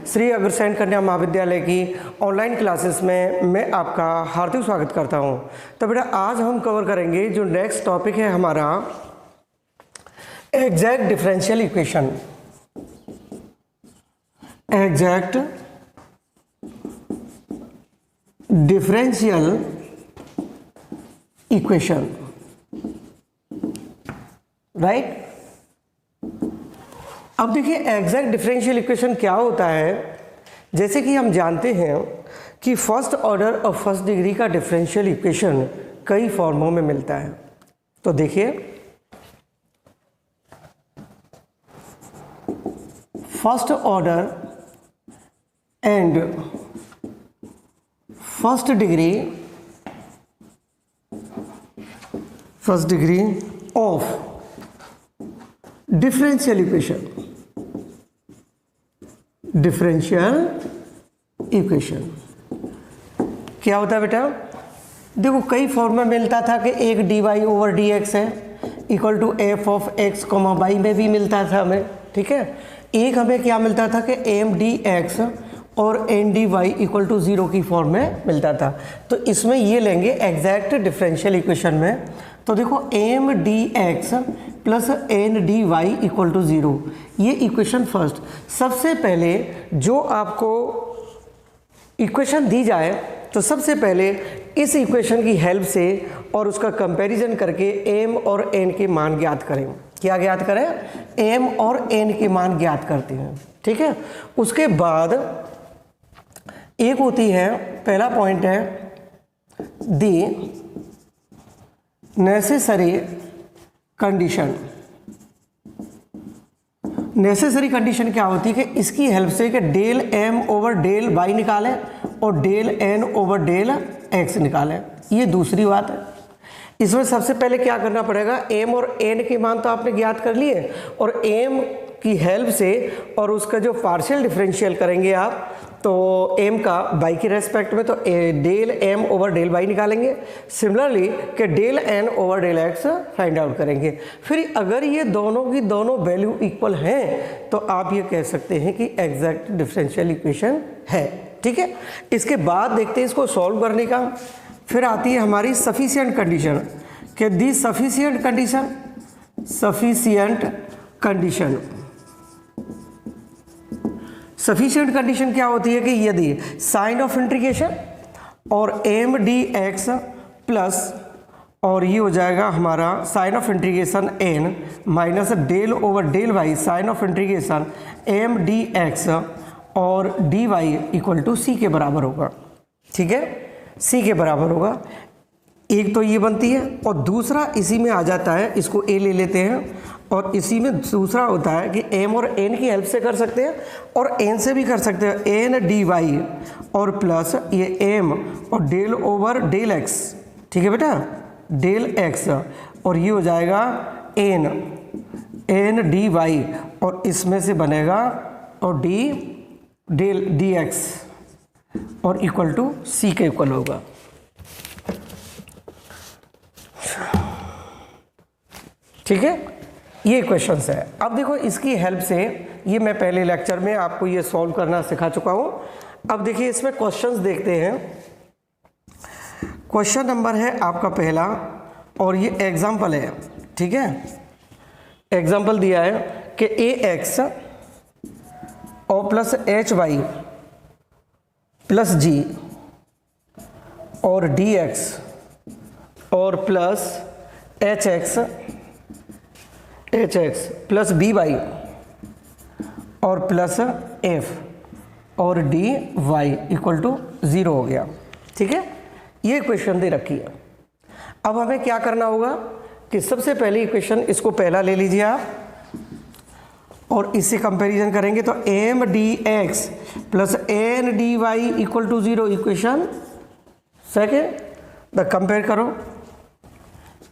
श्री अग्रसेन कन्या महाविद्यालय की ऑनलाइन क्लासेस में मैं आपका हार्दिक स्वागत करता हूं। तो बेटा आज हम कवर करेंगे जो नेक्स्ट टॉपिक है हमारा exact differential equation. Exact differential equation, right. अब देखिए एग्जैक्ट डिफरेंशियल इक्वेशन क्या होता है। जैसे कि हम जानते हैं कि फर्स्ट ऑर्डर और फर्स्ट डिग्री का डिफरेंशियल इक्वेशन कई फॉर्मों में मिलता है। तो देखिए first order and first degree of differential equation क्या होता है बेटा। देखो कई फॉर्म में मिलता था कि एक dy ओवर dx है equal to f of x comma y में भी मिलता था हमें, ठीक है। एक हमें क्या मिलता था कि एम डी एक्स और N d y equal to 0 की फॉर्म में मिलता था। तो इसमें ये लेंगे एग्जैक्ट डिफरेंशियल इक्वेशन में। तो देखो M D x plus N d y equal to 0, ये इक्वेशन फर्स्ट। सबसे पहले जो आपको इक्वेशन दी जाए तो सबसे पहले इस इक्वेशन की हेल्प से और उसका कंपैरिजन करके एम और एन के मान ज्ञात करें। क्या ज्ञात करें? एम और एन के मान ज्ञात करते हैं, ठीक है। उसके बाद एक होती है, पहला पॉइंट है the necessary condition. Necessary condition क्या होती है कि इसकी हेल्प से कि del M over del y निकालें और del N over del x निकालें। ये दूसरी बात है। इसमें सबसे पहले क्या करना पड़ेगा, एम और एन के मान तो आपने ज्ञात कर लिए और एम की हेल्प से और उसका जो पार्शियल डिफरेंशियल करेंगे आप तो एम का वाई के रेस्पेक्ट में तो del M over del y निकालेंगे। सिमिलरली कि del N over del x find out करेंगे। फिर अगर ये दोनों की दोनों वैल्यू इक्वल हैं तो आप ये कह सकते हैं कि एग्जैक्ट डिफरेंशियल इक्वेशन है, ठीक है। इसके बाद देखते हैं इसको सॉल्व करने का। फिर आती है हमारी सफिशिएंट कंडीशन कि दी सफिशिएंट कंडीशन क्या होती है कि यदि साइन ऑफ इंटीग्रेशन और एम डी एक्स प्लस और ये हो जाएगा हमारा sign of integration N minus del over del Y sign of integration M D x और डी वाई इक्वल टू सी के बराबर होगा, ठीक है। सी के बराबर होगा। एक तो ये बनती है और दूसरा इसी में आ जाता है, इसको ए ले लेते हैं और इसी में दूसरा होता है कि एम और एन की हेल्प से कर सकते हैं और एन से भी कर सकते हैं, एन डी वाई और प्लस ये एम और डेल ओवर डेल एक्स, ठीक है बेटा, डेल एक्स और ये हो जाएगा एन डी वाई और इसमें से बनेगा और डेल डी एक्स और इक्वल टू सी के इक्वल होगा, ठीक है। ये क्वेश्चंस है। अब देखो इसकी हेल्प से ये मैं पहले लेक्चर में आपको ये सॉल्व करना सिखा चुका हूं। अब देखिए इसमें क्वेश्चंस देखते हैं। क्वेश्चन नंबर है आपका पहला और ये एग्जाम्पल है, ठीक है। एग्जाम्पल दिया है कि ए एक्स और plus h y plus g और डी एक्स और plus h x plus b y और प्लस एफ और डी वाई इक्वल टू 0 हो गया, ठीक है। ये इक्वेशन दे रखी है। अब हमें क्या करना होगा कि सबसे पहले इक्वेशन इसको पहला ले लीजिए आप और इससे कंपैरिजन करेंगे तो M D x plus N d y equal to 0 equation second. The compare करो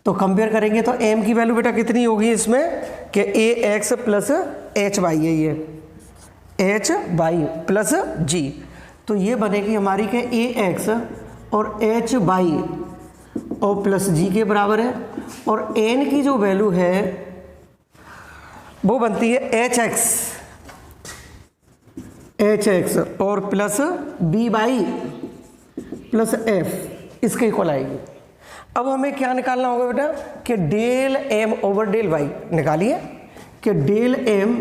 तो कंपेयर करेंगे तो m की वैल्यू बेटा कितनी होगी इसमें कि ए एक्स प्लस एच वाई है, ये एच वाई प्लस जी। तो ये बनेगी हमारी के ए एक्स और एच वाई और प्लस जी के बराबर है और n की जो वैल्यू है वो बनती है एच एक्स एच एक्स और plus b by plus f इसके इक्वल आएगी। अब हमें क्या निकालना होगा बेटा कि del M over del y निकालिए कि del M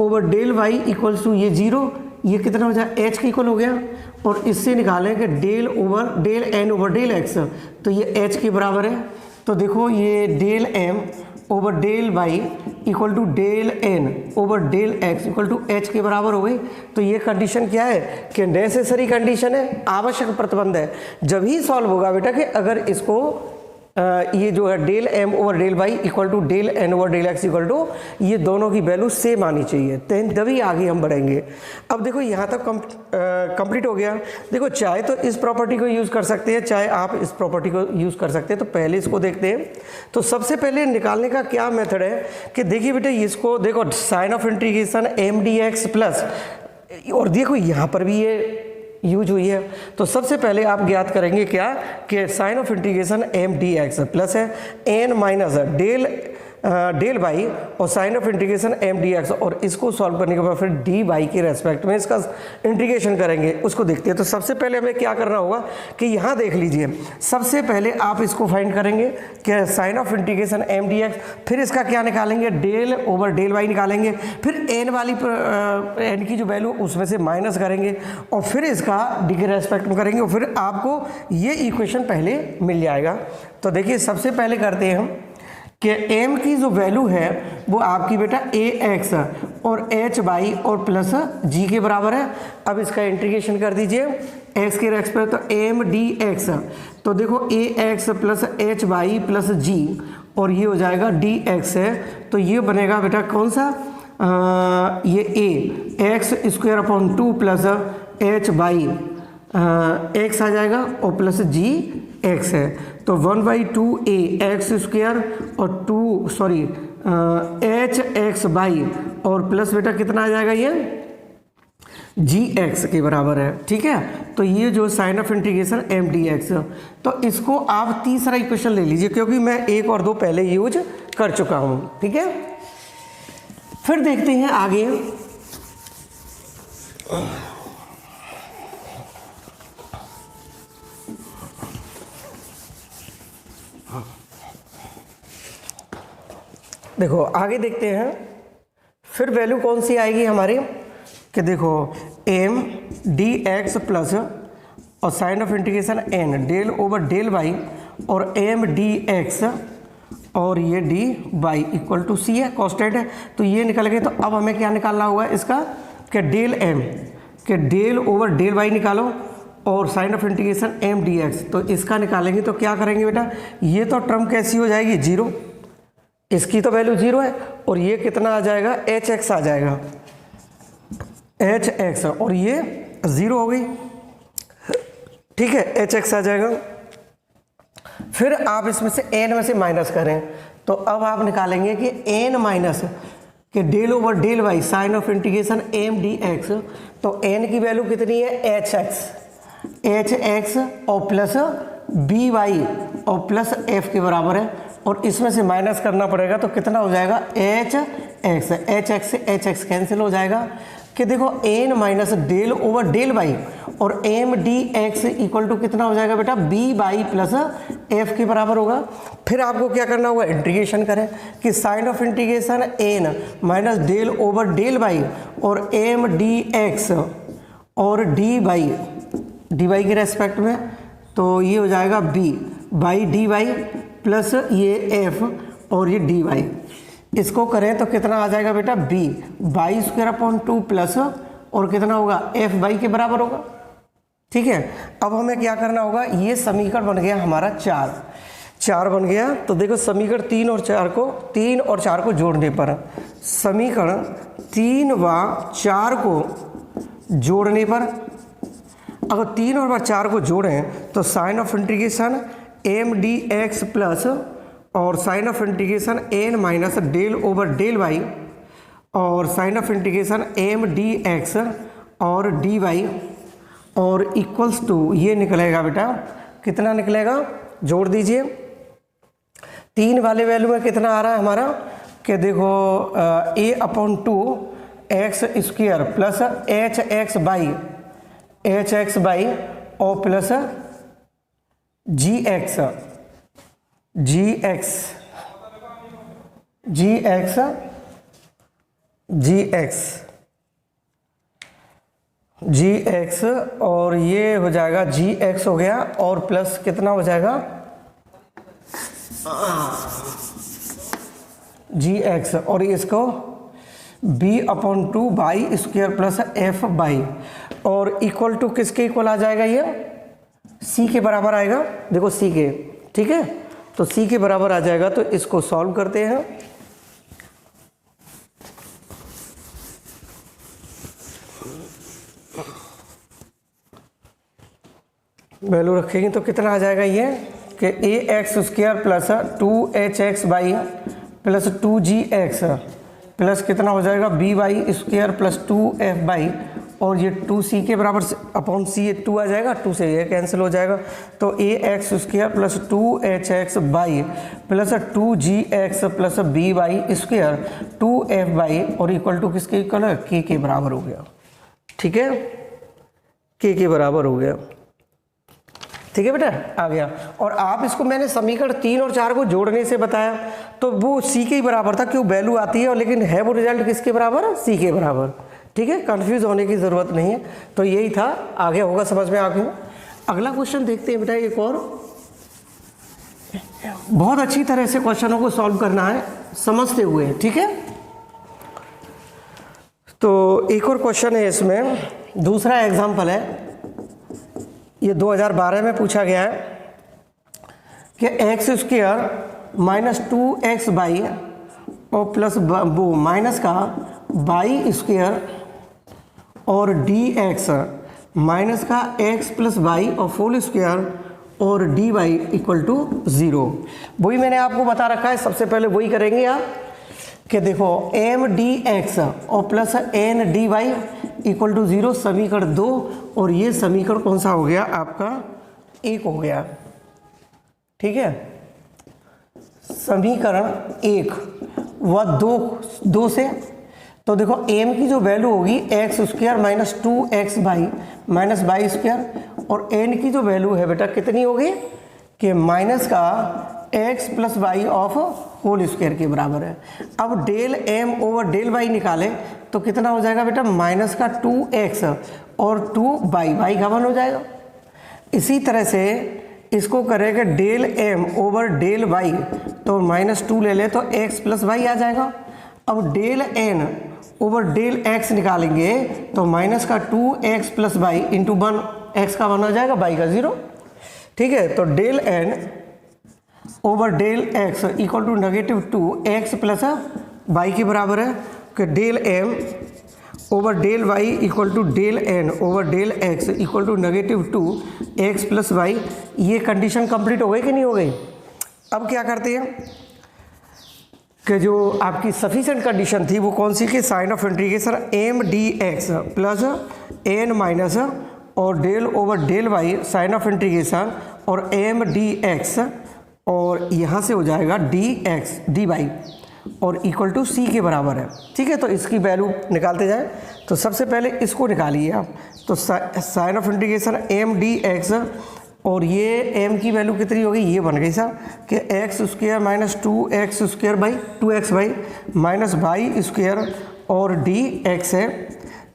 over del y equals to ये 0, ये कितना हो जाए एच के इक्वल हो गया, और इससे निकालें कि del N over del x, तो ये एच के बराबर है। तो देखो ये del M over del y equal to del N over del x equal to h के बराबर हो गई। तो ये कंडीशन क्या है कि नेसेसरी कंडीशन है, आवश्यक प्रतिबंध है। जब ही सॉल्व होगा बेटा कि अगर इसको ये जो है del M over del y equal to del N over del x equal to ये दोनों की वैल्यू सेम आनी चाहिए, तभी आगे हम बढ़ेंगे। अब देखो यहाँ तक कंप्लीट हो गया। देखो चाहे तो इस प्रॉपर्टी को यूज़ कर सकते हैं, चाहे आप इस प्रॉपर्टी को यूज़ कर सकते हैं। तो पहले इसको देखते हैं। तो सबसे पहले निकालने का क्या मेथड है कि देखिए बेटा इसको देखो sign of integration M D x plus, और देखो यहाँ पर भी ये यूज हुई है। तो सबसे पहले आप ज्ञात करेंगे क्या कि sign of integration M D x plus है एन माइनस डेल बाई और sign of integration M D x, और इसको सॉल्व करने के बाद फिर डी बाई के रेस्पेक्ट में इसका इंटीग्रेशन करेंगे, उसको देखते हैं। तो सबसे पहले हमें क्या करना होगा कि यहाँ देख लीजिए, सबसे पहले आप इसको फाइंड करेंगे कि sign of integration M D x, फिर इसका क्या निकालेंगे डेल ओवर डेल वाई निकालेंगे, फिर एन वाली एन की जो वैल्यू उसमें से माइनस करेंगे और फिर इसका डी के रेस्पेक्ट में करेंगे, और फिर आपको ये इक्वेशन पहले मिल जाएगा। तो देखिए सबसे पहले करते हैं हम कि m की जो वैल्यू है वो आपकी बेटा ए एक्स और एच बाई और प्लस जी के बराबर है। अब इसका इंटीग्रेशन कर दीजिए x के रेस्पेक्ट पे, तो एम डी एक्स, तो देखो a x plus h by plus g, और ये हो जाएगा डी एक्स है। तो ये बनेगा बेटा कौन सा ये a x square upon 2 plus h by x आ जाएगा और प्लस जी एक्स है। तो 1/2 ए एक्स स्क्वायर और एच एक्स बाई और प्लस बेटा कितना आ जाएगा ये जी एक्स के बराबर है। ठीक है, तो ये जो sign of integration M D x, तो इसको आप तीसरा इक्वेशन ले लीजिए क्योंकि मैं 1 और 2 पहले यूज कर चुका हूँ। ठीक है, फिर देखते हैं आगे। देखो आगे देखते हैं, फिर वैल्यू कौन सी आएगी हमारी कि देखो एम डी एक्स प्लस और sign of integration n del over del y और एम डी एक्स और ये d y equal to c है, कॉन्स्टेंट है। तो ये निकल गए। तो अब हमें क्या निकालना होगा इसका कि डेल एम के डेल ओवर डेल वाई निकालो और sign of integration M D x, तो इसका निकालेंगे। तो क्या करेंगे बेटा, ये तो टर्म कैसी हो जाएगी 0, इसकी तो वैल्यू 0 है, और ये कितना आ जाएगा एच एक्स आ जाएगा एच एक्स, और ये 0 हो गई। ठीक है, एच एक्स आ जाएगा। फिर आप इसमें से एन में से माइनस करें, तो अब आप निकालेंगे कि एन माइनस कि del over del Y sign of integration M D x, तो एन की वैल्यू कितनी है एच एक्स और प्लस बी वाई और प्लस एफ के बराबर है, और इसमें से माइनस करना पड़ेगा। तो कितना हो जाएगा एच एक्स से एच एक्स कैंसिल हो जाएगा कि देखो n minus del over del y और M D x equal to कितना हो जाएगा बेटा बी बाई प्लस एफ के बराबर होगा। फिर आपको क्या करना होगा, इंटीग्रेशन करें कि sign of integration N minus del over del y और एम डी एक्स और डी वाई के रेस्पेक्ट में, तो ये हो जाएगा b by d y plus ये एफ और ये डी वाई, इसको करें तो कितना आ जाएगा बेटा b by square upon 2 plus और कितना होगा एफ बाई के बराबर होगा। ठीक है, अब हमें क्या करना होगा, ये समीकरण बन गया हमारा 4 बन गया। तो देखो समीकरण 3 और 4 को जोड़ने पर, समीकरण 3 व 4 को जोड़ने पर, अगर 3 और 4 को जोड़ें तो sign of integration M D x plus और sign of integration N minus del over del y और sign of integration M D x और डी वाई और इक्वल्स टू ये निकलेगा बेटा, कितना निकलेगा, जोड़ दीजिए। 3 वाले वैल्यू में कितना आ रहा है हमारा कि देखो a upon 2 x square plus h x by और प्लस जी एक्स और ये हो जाएगा जी एक्स हो गया और प्लस कितना हो जाएगा जी एक्स और इसको b/2 by square plus F by और इक्वल टू किसके इक्वल आ जाएगा, ये c के बराबर आएगा। देखो c के, ठीक है, तो c के बराबर आ जाएगा। तो इसको सॉल्व करते हैं। वैल्यू रखेंगे तो कितना आ जाएगा ये कि ए x square plus 2hx Y plus 2gx plus कितना हो जाएगा b Y square plus 2f Y और ये 2c के बराबर अपॉन c 2 आ जाएगा, 2 से ये कैंसिल हो जाएगा। तो A x square plus 2hx Y plus 2gx plus b Y square 2f Y और इक्वल टू किसके इक्वल है, k के बराबर हो गया। ठीक है, k के बराबर हो गया। ठीक है बेटा, आ गया। और आप इसको मैंने समीकरण 3 और 4 को जोड़ने से बताया तो वो सी के ही बराबर था, क्यों वैल्यू आती है और लेकिन है वो रिजल्ट किसके बराबर है, सी के बराबर। ठीक है, कंफ्यूज होने की ज़रूरत नहीं है। तो यही था, आगे होगा समझ में आगे। अगला क्वेश्चन देखते हैं बेटा, एक और बहुत अच्छी तरह से क्वेश्चनों को सॉल्व करना है समझते हुए। ठीक है, तो एक और क्वेश्चन है इसमें, दूसरा एग्जाम्पल है, ये 2012 में पूछा गया है कि x square minus 2x by और प्लस वो माइनस का बाई स्क्वायर और dx माइनस का x प्लस बाई और होल स्क्वायर और dy इक्वल टू 0। वही मैंने आपको बता रखा है, सबसे पहले वही करेंगे आप कि देखो एम डी एक्स और plus N d y equal to 0 समीकरण 2 और ये समीकरण कौन सा हो गया आपका, 1 हो गया। ठीक है, समीकरण 1 व 2 से तो देखो m की जो वैल्यू होगी x square minus 2x by minus by square और n की जो वैल्यू है बेटा कितनी होगी कि माइनस का x plus y of whole square के बराबर है। अब del m over del y निकालें तो कितना हो जाएगा बेटा, माइनस का 2x और 2y, y का 1 हो जाएगा। इसी तरह से इसको करेंगे del m over del y तो माइनस 2 ले ले तो x प्लस वाई आ जाएगा। अब del n over del x निकालेंगे तो माइनस का 2x plus Y into 1, x का 1 हो जाएगा, y का 0। ठीक है, तो del n over del x equal to negative 2x plus y के बराबर है कि del m over del y equal to del n over del x equal to negative 2x plus y. ये कंडीशन कंप्लीट हो गई कि नहीं हो गई। अब क्या करते हैं कि जो आपकी सफिशिएंट कंडीशन थी वो कौन सी, कि sign of integration M D x plus N minus और del over del Y sign of integration और एम डी एक्स और यहाँ से हो जाएगा डी एक्स डी वाई और इक्वल टू सी के बराबर है। ठीक है, तो इसकी वैल्यू निकालते जाएं। तो सबसे पहले इसको निकालिए आप, तो sign of integration M D x और ये m की वैल्यू कितनी होगी, ये बन गई साहब कि x square minus 2x square by 2x by minus y square और डी एक्स है।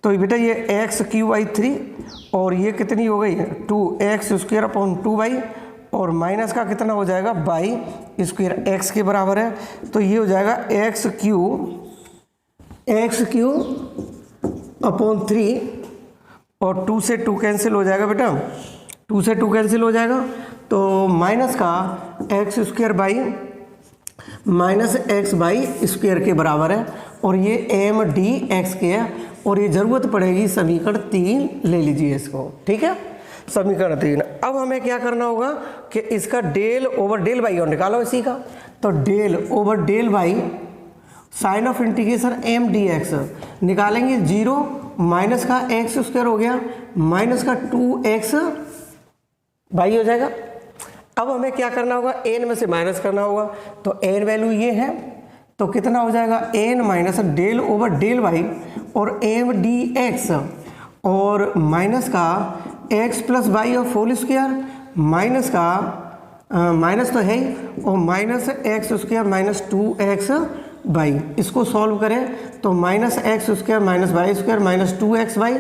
तो बेटा ये एक्स क्यू बाई 3 और ये कितनी हो गई 2x स्क्वायर अपॉन 2y और माइनस का कितना हो जाएगा बाई स्क्वायर x के बराबर है। तो ये हो जाएगा एक्स क्यू अपॉन 3 और 2 से 2 कैंसिल हो जाएगा बेटा, 2 से 2 कैंसिल हो जाएगा तो माइनस का x square by minus X Y square के बराबर है और ये एम डी एक्स के है और ये ज़रूरत पड़ेगी समीकरण 3 ले लीजिए इसको। ठीक है, समीकरण 3। अब हमें क्या करना होगा कि इसका डेल ओवर डेल वाई और निकालो इसी का, तो del over del Y sign of integration M D x निकालेंगे 0 माइनस का एक्स स्क्वायर हो गया माइनस का 2x बाई हो जाएगा। अब हमें क्या करना होगा, n में से माइनस करना होगा, तो n वैल्यू ये है तो कितना हो जाएगा n minus del over del y और एम डी एक्स और माइनस का एक्स प्लस वाई और होल स्क्वायर माइनस का माइनस तो है ही और minus x square minus 2x y. इसको सॉल्व करें तो minus x square minus y square minus 2x y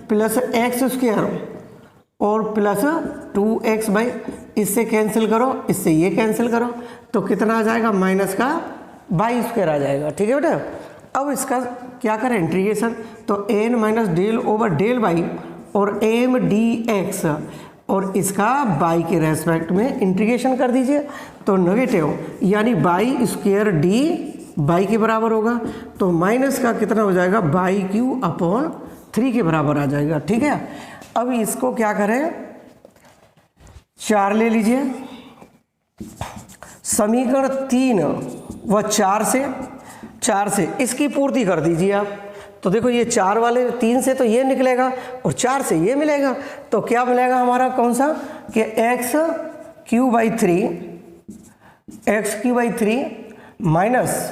plus x square और प्लस 2x वाई। इससे कैंसिल करो, इससे ये कैंसिल करो तो कितना आ जाएगा, माइनस का वाई स्क्वायर आ जाएगा। ठीक है बेटा। अब इसका क्या करें इंटीग्रेशन, तो n minus del over del y और एम डी एक्स और इसका बाई के रेस्पेक्ट में इंटीग्रेशन कर दीजिए तो नेगेटिव यानी बाई स्क्वायर डी बाई के बराबर होगा। तो माइनस का कितना हो जाएगा, बाई क्यू अपॉन 3 के बराबर आ जाएगा। ठीक है। अब इसको क्या करें, 4 ले लीजिए, समीकरण 3 व 4 से इसकी पूर्ति कर दीजिए आप। तो देखो ये 4 वाले 3 से तो ये निकलेगा और 4 से ये मिलेगा तो क्या मिलेगा हमारा, कौन सा कि एक्स क्यू बाई 3 माइनस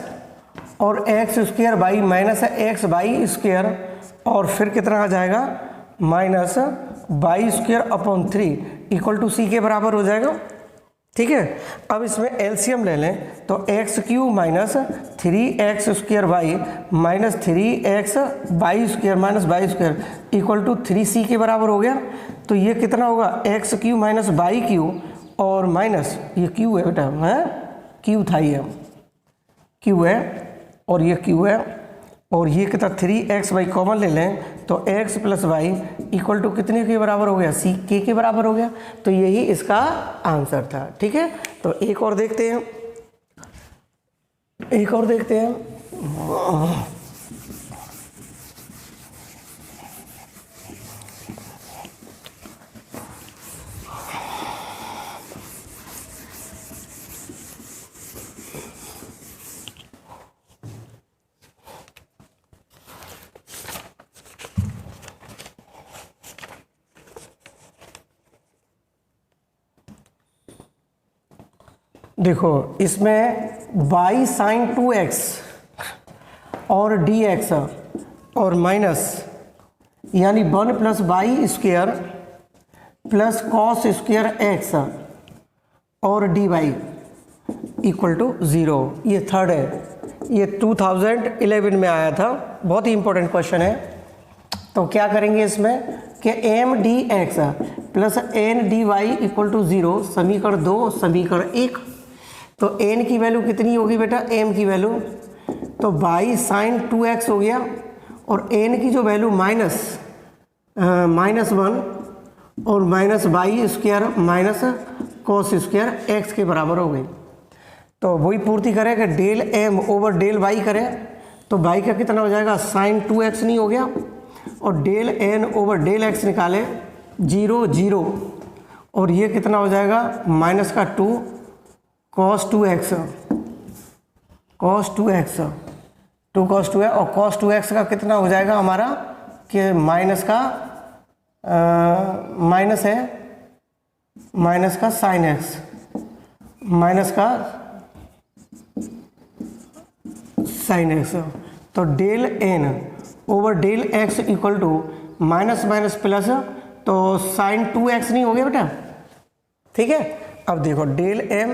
और X square by minus X Y square और फिर कितना आ जाएगा, minus by square upon 3 equal to सी के बराबर हो जाएगा। ठीक है। अब इसमें एलसीएम ले लें तो x q minus 3x square by minus 3x by square minus by square equal to 3c के बराबर हो गया। तो ये कितना होगा, x q minus by q और माइनस ये क्यू है बेटा, है क्यू था ये क्यू है और ये क्यू है और ये कितना 3x बाई कॉमन ले लें तो x plus y equal to कितने के बराबर हो गया, सी के बराबर हो गया। तो यही इसका आंसर था। ठीक है। तो एक और देखते हैं, देखो इसमें बाई साइन 2x और dx और माइनस यानी 1 प्लस y square plus cos square x और dy इक्वल टू 0। ये थर्ड है, ये 2011 में आया था, बहुत ही इंपॉर्टेंट क्वेश्चन है। तो क्या करेंगे इसमें कि M D x plus N d y equal to 0 समीकरण 2 समीकरण 1। तो n की वैल्यू कितनी होगी बेटा, m की वैल्यू तो बाई साइन 2x हो गया और n की जो वैल्यू माइनस 1 और minus by square minus cos square x के बराबर हो गई। तो वही पूर्ति करें कि del m over del y करें तो y का कितना हो जाएगा, साइन 2x नहीं हो गया और del n over del x निकाले 0 0 और ये कितना हो जाएगा, माइनस का 2 cos 2x 2 cos 2 है और cos 2x का कितना हो जाएगा हमारा कि माइनस का माइनस है माइनस का साइन x माइनस का साइन x। तो del n over del x equal to minus minus plus तो साइन 2x नहीं हो गया बेटा। ठीक है। अब देखो del m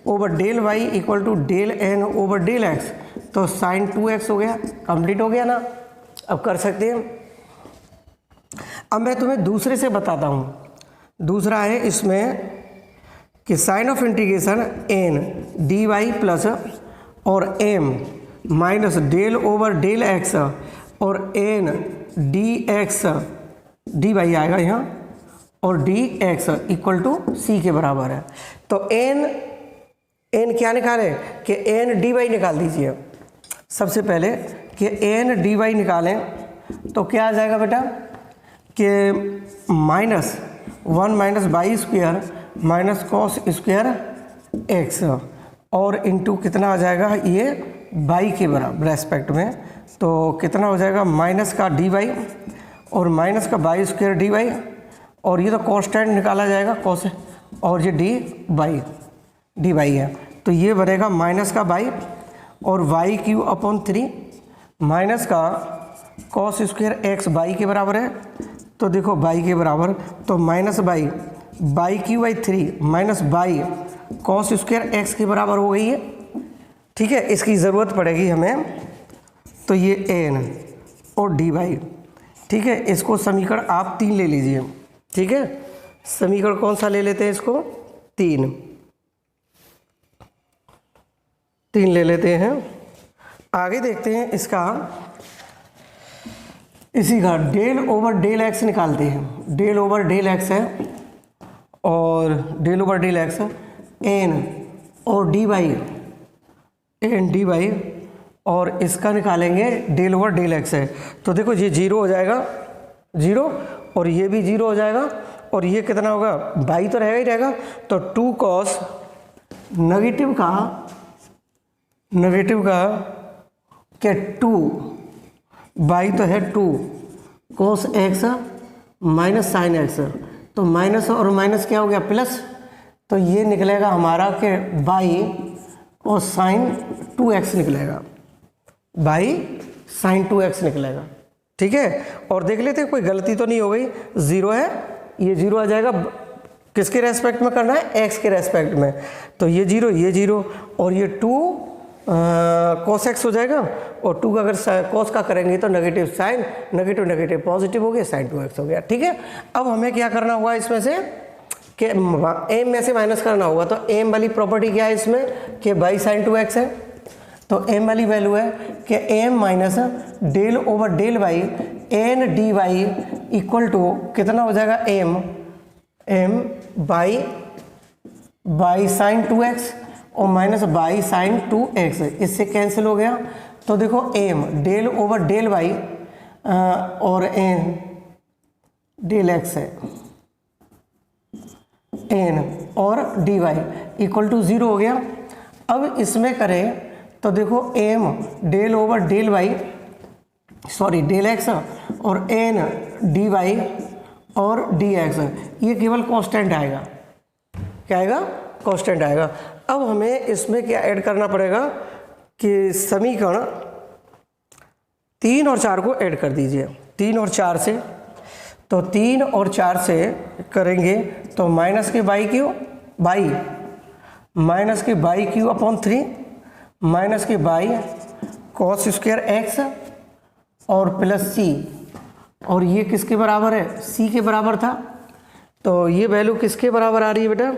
over del y equal to del n over del x तो साइन 2x हो गया, कंप्लीट हो गया ना। अब कर सकते हैं। अब मैं तुम्हें दूसरे से बताता हूँ। दूसरा है इसमें कि sign of integration n d y plus और m minus del over del x और n d x D y आएगा यहाँ और डी एक्स इक्वल टू सी के बराबर है। तो n क्या निकालें कि n डी वाई निकाल दीजिए। सबसे पहले कि n डी वाई निकालें तो क्या आ जाएगा बेटा कि minus 1 minus by square minus cos square x और इंटू कितना आ जाएगा ये बाई के बराबर रेस्पेक्ट में। तो कितना हो जाएगा माइनस का डी वाई और माइनस का बाई स्क्वायर डी वाई और ये तो कॉन्स्टेंट निकाला जाएगा कॉस और ये डी वाई है। तो ये बनेगा माइनस का बाई और वाई क्यू अपॉन 3 माइनस का कॉस स्क्वायर एक्स बाई के बराबर है, तो देखो बाई के बराबर, तो minus by Q by 3 minus by cos square x के बराबर हो गई है। ठीक है, इसकी ज़रूरत पड़ेगी हमें, तो ये एन और डी बाई। ठीक है, इसको समीकरण आप 3 ले लीजिए। ठीक है, समीकरण कौन सा ले लेते हैं, इसको 3 ले लेते हैं। आगे देखते हैं इसका, इसी का डेल ओवर डेल एक्स निकालते हैं। डेल ओवर डेल एक्स है, और del over del X N और D Y, N D Y, और इसका निकालेंगे डेल ओवर डेल एक्स है। तो देखो ये 0 हो जाएगा, 0, और ये भी 0 हो जाएगा, और ये कितना होगा, बाई तो रहेगा ही रहेगा, तो 2 कॉस नेगेटिव का क्या 2 बाई तो है 2 cos x minus sine x, तो माइनस और माइनस क्या हो गया प्लस, तो ये निकलेगा हमारा कि बाई और साइन 2x निकलेगा, बाई साइन 2x निकलेगा। ठीक है, और देख लेते हैं कोई गलती तो नहीं हो गई, 0 है, ये 0 आ जाएगा, किसके रेस्पेक्ट में करना है, x के रेस्पेक्ट में, तो ये 0 और ये 2 cos x हो जाएगा, और 2 का अगर cos का करेंगे तो नेगेटिव साइन, नेगेटिव पॉजिटिव हो गया, साइन 2x हो गया। ठीक है, अब हमें क्या करना होगा इसमें से कि एम में से माइनस करना होगा, तो एम वाली प्रॉपर्टी क्या है इसमें कि बाई साइन 2x है, तो एम वाली वैल्यू है कि m minus del over del by N d y equal to कितना हो जाएगा, एम बाई साइन 2x और माइनस बाई साइन 2x, इससे कैंसिल हो गया। तो देखो m del over del by और एन डेल एक्स है, एन और डी वाई इक्वल टू 0 हो गया। अब इसमें करें तो देखो m del over del y, sorry del x और एन डी वाई और डी एक्स, ये केवल कांस्टेंट आएगा, क्या आएगा, कांस्टेंट आएगा। अब हमें इसमें क्या ऐड करना पड़ेगा कि समीकरण 3 और 4 को ऐड कर दीजिए, 3 और 4 से, तो 3 और 4 से करेंगे तो माइनस के बाई क्यू अपॉन 3 माइनस के बाई कॉस स्क्वायर एक्स और प्लस सी, और ये किसके बराबर है, सी के बराबर था, तो ये वैल्यू किसके बराबर आ रही है बेटा,